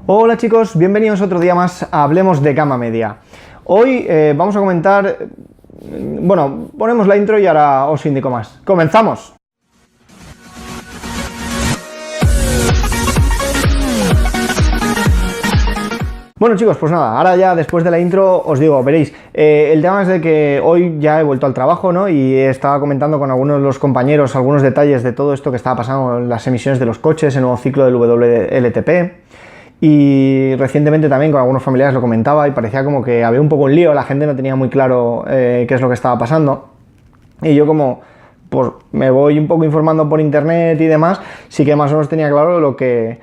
Hola chicos, bienvenidos otro día más a Hablemos de Gama Media. Hoy vamos a comentar, bueno, ponemos la intro y ahora os indico más. ¡Comenzamos! Bueno chicos, pues nada, ahora ya después de la intro os digo, veréis, el tema es de que hoy ya he vuelto al trabajo, ¿no? Y estaba comentando con algunos de los compañeros algunos detalles de todo esto que estaba pasando en las emisiones de los coches, el nuevo ciclo del WLTP. Y recientemente también con algunos familiares lo comentaba y parecía como que había un poco un lío, la gente no tenía muy claro qué es lo que estaba pasando. Y yo como pues me voy un poco informando por internet y demás, sí que más o menos tenía claro lo que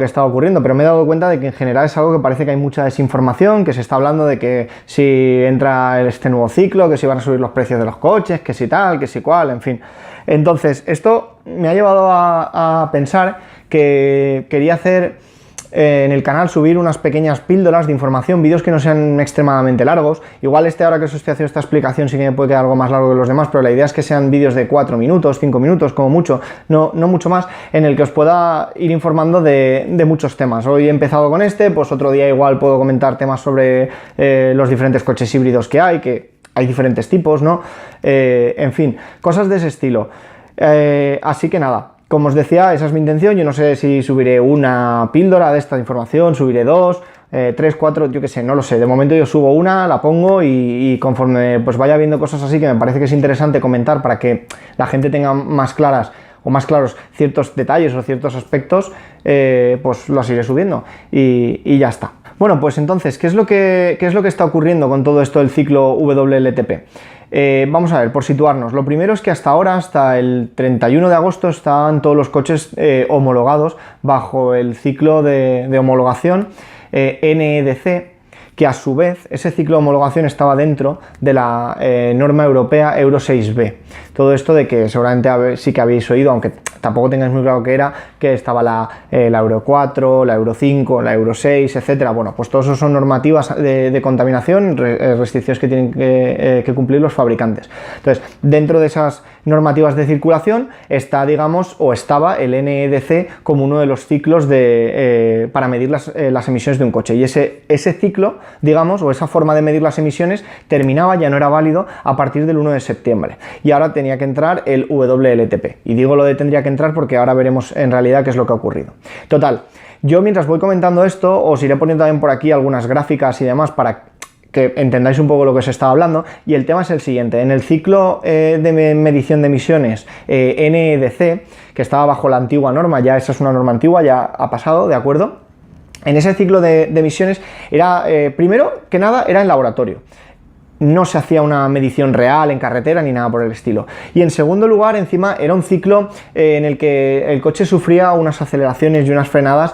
estaba ocurriendo, pero me he dado cuenta de que en general es algo que parece que hay mucha desinformación, que se está hablando de que si entra este nuevo ciclo, que si van a subir los precios de los coches, que si tal, que si cual, en fin. Entonces, esto me ha llevado a pensar que quería hacer en el canal subir unas pequeñas píldoras de información, vídeos que no sean extremadamente largos. Igual ahora que os estoy haciendo esta explicación sí que me puede quedar algo más largo que los demás, pero la idea es que sean vídeos de 4 minutos, 5 minutos como mucho, no mucho más, en el que os pueda ir informando de muchos temas. Hoy he empezado con este, pues otro día igual puedo comentar temas sobre los diferentes coches híbridos que hay diferentes tipos, ¿no? En fin, cosas de ese estilo. Así que nada. Como os decía, esa es mi intención. Yo no sé si subiré una píldora de esta información, subiré 2, 3, 4, yo qué sé, no lo sé. De momento yo subo una, la pongo y conforme pues vaya viendo cosas así que me parece que es interesante comentar para que la gente tenga más claras o más claros ciertos detalles o ciertos aspectos, pues los iré subiendo y ya está. Bueno, pues entonces, ¿qué es lo que está ocurriendo con todo esto del ciclo WLTP? Vamos a ver, por situarnos, lo primero es que hasta ahora, hasta el 31 de agosto, estaban todos los coches homologados bajo el ciclo de homologación NEDC, que a su vez ese ciclo de homologación estaba dentro de la norma europea Euro 6b. Todo esto de que seguramente sí que habéis oído, aunque tampoco tengáis muy claro qué era, que estaba la Euro 4, la Euro 5, la Euro 6, etcétera. Bueno, pues todo eso son normativas de contaminación, restricciones que tienen que cumplir los fabricantes. Entonces, dentro de esas normativas de circulación está, digamos, o estaba el NEDC como uno de los ciclos para medir las emisiones de un coche. Y ese ciclo, digamos, o esa forma de medir las emisiones terminaba, ya no era válido a partir del 1 de septiembre. Y ahora tenía que entrar el WLTP. Y digo lo de tendría que entrar porque ahora veremos en realidad qué es lo que ha ocurrido. Total, yo mientras voy comentando esto, os iré poniendo también por aquí algunas gráficas y demás para que entendáis un poco lo que os estaba hablando, y el tema es el siguiente. En el ciclo de medición de emisiones NEDC, que estaba bajo la antigua norma, ya esa es una norma antigua, ya ha pasado, ¿de acuerdo? En ese ciclo de emisiones era, primero que nada, era en laboratorio. No se hacía una medición real en carretera ni nada por el estilo. Y en segundo lugar, encima, era un ciclo en el que el coche sufría unas aceleraciones y unas frenadas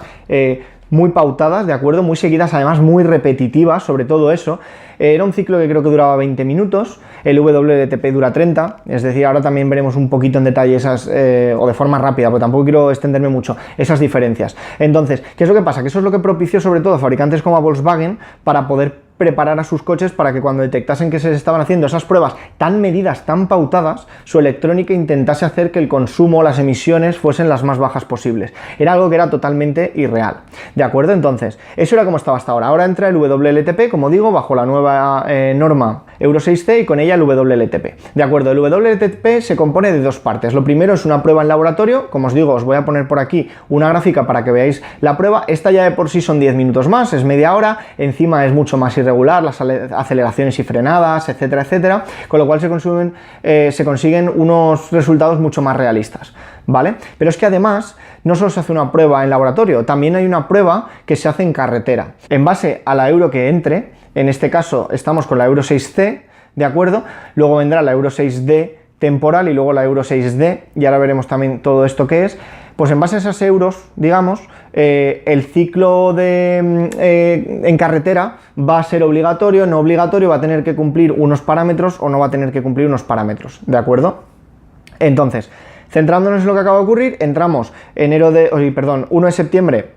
muy pautadas, ¿de acuerdo? Muy seguidas, además muy repetitivas, sobre todo eso. Era un ciclo que creo que duraba 20 minutos, el WLTP dura 30, es decir, ahora también veremos un poquito en detalle esas, o de forma rápida, porque tampoco quiero extenderme mucho, esas diferencias. Entonces, ¿qué es lo que pasa? Que eso es lo que propició sobre todo a fabricantes como a Volkswagen para poder preparar a sus coches para que cuando detectasen que se estaban haciendo esas pruebas tan medidas, tan pautadas, su electrónica intentase hacer que el consumo, las emisiones fuesen las más bajas posibles. Era algo que era totalmente irreal. ¿De acuerdo? Entonces, eso era como estaba hasta ahora. Ahora entra el WLTP, como digo, bajo la nueva norma Euro 6c y con ella el WLTP. ¿De acuerdo? El WLTP se compone de dos partes. Lo primero es una prueba en laboratorio. Como os digo, os voy a poner por aquí una gráfica para que veáis la prueba. Esta ya de por sí son 10 minutos más, es media hora. Encima es mucho más irregular, las aceleraciones y frenadas, etcétera, etcétera, con lo cual se consiguen unos resultados mucho más realistas, ¿vale? Pero es que además no solo se hace una prueba en laboratorio, también hay una prueba que se hace en carretera. En base a la Euro que entre, en este caso estamos con la Euro 6c, ¿de acuerdo? Luego vendrá la Euro 6d temporal y luego la Euro 6d, y ahora veremos también todo esto que es. Pues en base a esas euros, digamos, el ciclo en carretera va a ser obligatorio, no obligatorio, va a tener que cumplir unos parámetros o no va a tener que cumplir unos parámetros, ¿de acuerdo? Entonces, centrándonos en lo que acaba de ocurrir, entramos 1 de septiembre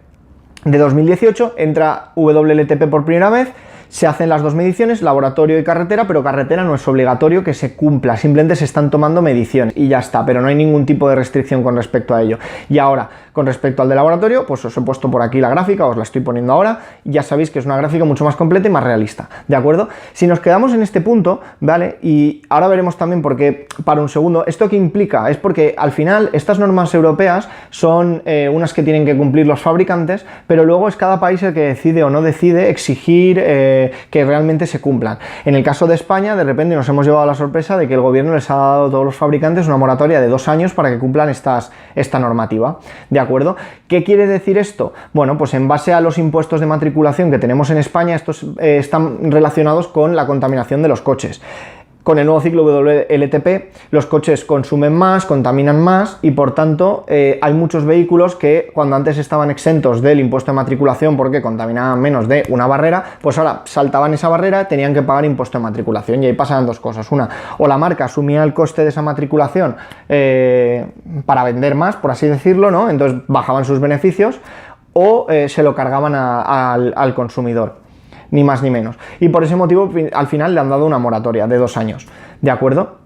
de 2018, entra WLTP por primera vez, Se hacen las dos mediciones, laboratorio y carretera, pero carretera no es obligatorio que se cumpla, simplemente se están tomando mediciones y ya está, pero no hay ningún tipo de restricción con respecto a ello. Y ahora, con respecto al de laboratorio, pues os he puesto por aquí la gráfica, os la estoy poniendo ahora, y ya sabéis que es una gráfica mucho más completa y más realista, ¿de acuerdo? Si nos quedamos en este punto, ¿vale? Y ahora veremos también por qué, para un segundo, ¿esto qué implica? Es porque al final estas normas europeas son unas que tienen que cumplir los fabricantes, pero luego es cada país el que decide o no decide exigir que realmente se cumplan. En el caso de España, de repente nos hemos llevado la sorpresa de que el gobierno les ha dado a todos los fabricantes una moratoria de 2 años para que cumplan esta normativa, ¿de acuerdo? ¿Qué quiere decir esto? Bueno, pues en base a los impuestos de matriculación que tenemos en España, estos están relacionados con la contaminación de los coches. Con el nuevo ciclo WLTP, los coches consumen más, contaminan más y por tanto hay muchos vehículos que cuando antes estaban exentos del impuesto de matriculación porque contaminaban menos de una barrera, pues ahora saltaban esa barrera, tenían que pagar impuesto de matriculación y ahí pasaban dos cosas. Una, o la marca asumía el coste de esa matriculación para vender más, por así decirlo, ¿no? Entonces bajaban sus beneficios o se lo cargaban al consumidor. Ni más ni menos. Y por ese motivo al final le han dado una moratoria de 2 años. ¿De acuerdo?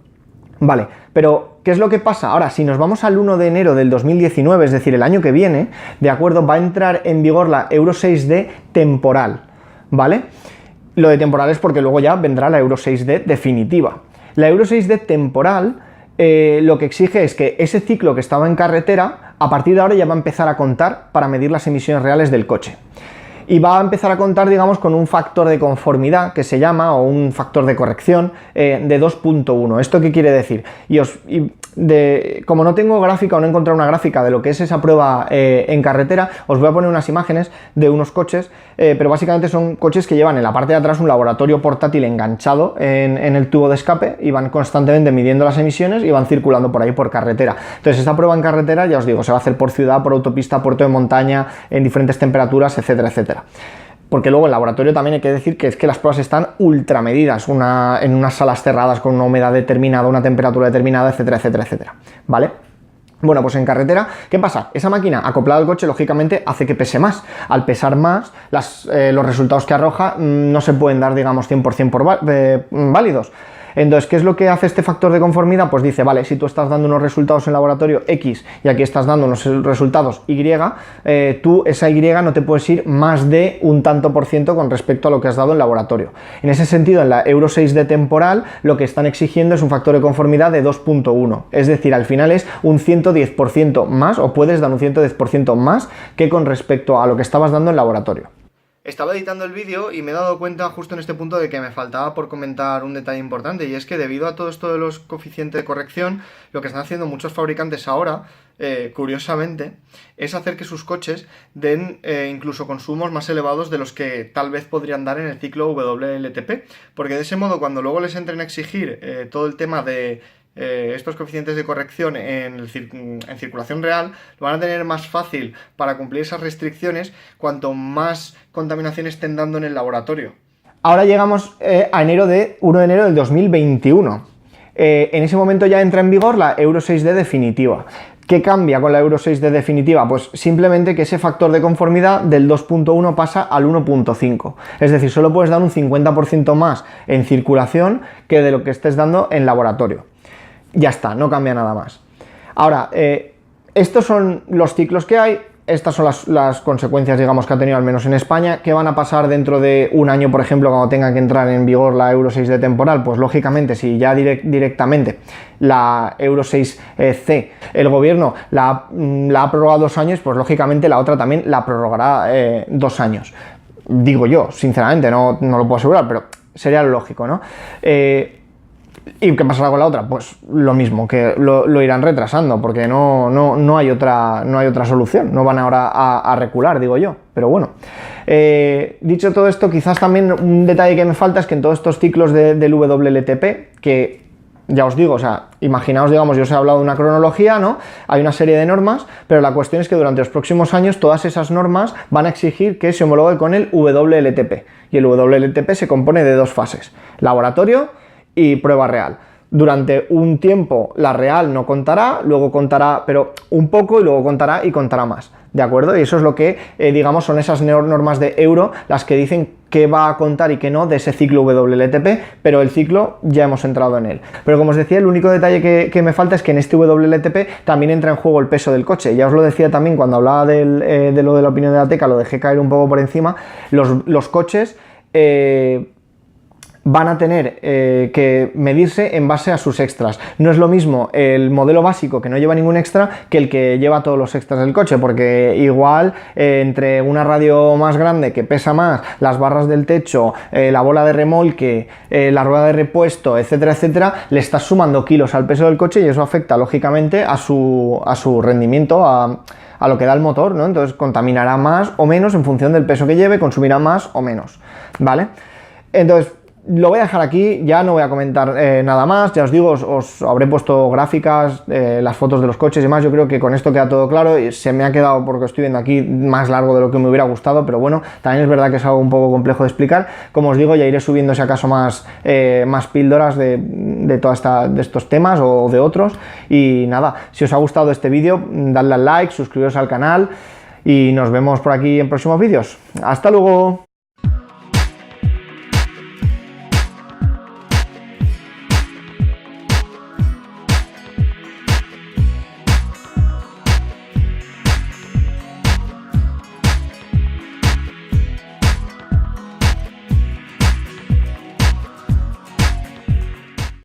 Vale, pero ¿qué es lo que pasa? Ahora, si nos vamos al 1 de enero del 2019, es decir, el año que viene, ¿de acuerdo? Va a entrar en vigor la Euro 6D temporal, ¿vale? Lo de temporal es porque luego ya vendrá la Euro 6D definitiva. La Euro 6D temporal lo que exige es que ese ciclo que estaba en carretera, a partir de ahora ya va a empezar a contar para medir las emisiones reales del coche. Y va a empezar a contar, digamos, con un factor de conformidad que se llama, o un factor de corrección de 2.1. ¿Esto qué quiere decir? Como no tengo gráfica o no he encontrado una gráfica de lo que es esa prueba en carretera, os voy a poner unas imágenes de unos coches, pero básicamente son coches que llevan en la parte de atrás un laboratorio portátil enganchado en el tubo de escape y van constantemente midiendo las emisiones y van circulando por ahí por carretera. Entonces esta prueba en carretera, ya os digo, se va a hacer por ciudad, por autopista, puerto de montaña, en diferentes temperaturas, etcétera, etcétera. Porque luego en laboratorio también hay que decir que es que las pruebas están ultramedidas, en unas salas cerradas con una humedad determinada, una temperatura determinada, etcétera, etcétera, etcétera, ¿vale? Bueno, pues en carretera, ¿qué pasa? Esa máquina acoplada al coche, lógicamente, hace que pese más. Al pesar más, los resultados que arroja no se pueden dar, digamos, 100% válidos. Entonces, ¿qué es lo que hace este factor de conformidad? Pues dice, vale, si tú estás dando unos resultados en laboratorio X y aquí estás dando unos resultados Y, tú esa Y no te puedes ir más de un tanto por ciento con respecto a lo que has dado en laboratorio. En ese sentido, en la Euro 6D temporal, lo que están exigiendo es un factor de conformidad de 2.1. Es decir, al final es un 110% más, o puedes dar un 110% más que con respecto a lo que estabas dando en laboratorio. Estaba editando el vídeo y me he dado cuenta justo en este punto de que me faltaba por comentar un detalle importante, y es que debido a todo esto de los coeficientes de corrección, lo que están haciendo muchos fabricantes ahora, curiosamente, es hacer que sus coches den incluso consumos más elevados de los que tal vez podrían dar en el ciclo WLTP, porque de ese modo cuando luego les entren a exigir todo el tema de estos coeficientes de corrección en circulación real, lo van a tener más fácil para cumplir esas restricciones cuanto más contaminación estén dando en el laboratorio. Ahora llegamos a 1 de enero del 2021. En ese momento ya entra en vigor la Euro 6D definitiva. ¿Qué cambia con la Euro 6D definitiva? Pues simplemente que ese factor de conformidad del 2.1 pasa al 1.5. Es decir, solo puedes dar un 50% más en circulación que de lo que estés dando en laboratorio. Ya está, no cambia nada más. Ahora, estos son los ciclos que hay, estas son las consecuencias, digamos, que ha tenido al menos en España. ¿Qué van a pasar dentro de un año, por ejemplo, cuando tenga que entrar en vigor la Euro 6D temporal? Pues lógicamente, si ya directamente la Euro 6C el gobierno la ha prorrogado 2 años, pues lógicamente la otra también la prorrogará 2 años. Digo yo, sinceramente, no lo puedo asegurar, pero sería lo lógico, ¿no? ¿Y qué pasará con la otra? Pues lo mismo, que lo irán retrasando, porque no hay otra solución, no van ahora a recular, digo yo, pero bueno. Dicho todo esto, quizás también un detalle que me falta es que en todos estos ciclos del WLTP, que ya os digo, o sea, imaginaos, digamos, yo os he hablado de una cronología, ¿no? Hay una serie de normas, pero la cuestión es que durante los próximos años todas esas normas van a exigir que se homologue con el WLTP, y el WLTP se compone de 2 fases, laboratorio y prueba real. Durante un tiempo la real no contará, luego contará, pero un poco, y luego contará y contará más, ¿de acuerdo? Y eso es lo que, digamos, son esas normas de Euro las que dicen qué va a contar y qué no de ese ciclo WLTP, pero el ciclo ya hemos entrado en él. Pero como os decía, el único detalle que me falta es que en este WLTP también entra en juego el peso del coche. Ya os lo decía también cuando hablaba de lo de la opinión de la Teca, lo dejé caer un poco por encima. Los coches van a tener que medirse en base a sus extras. No es lo mismo el modelo básico que no lleva ningún extra que el que lleva todos los extras del coche, porque igual entre una radio más grande que pesa más, las barras del techo, la bola de remolque, la rueda de repuesto, etcétera, etcétera, le estás sumando kilos al peso del coche y eso afecta lógicamente a su rendimiento, a lo que da el motor, ¿no? Entonces contaminará más o menos en función del peso que lleve, consumirá más o menos, ¿vale? Entonces, lo voy a dejar aquí, ya no voy a comentar nada más, ya os digo, os habré puesto gráficas, las fotos de los coches y demás. Yo creo que con esto queda todo claro y se me ha quedado, porque estoy viendo aquí, más largo de lo que me hubiera gustado, pero bueno, también es verdad que es algo un poco complejo de explicar. Como os digo, ya iré subiendo si acaso más píldoras de estos temas o de otros. Y nada, si os ha gustado este vídeo, dadle al like, suscribiros al canal y nos vemos por aquí en próximos vídeos. ¡Hasta luego!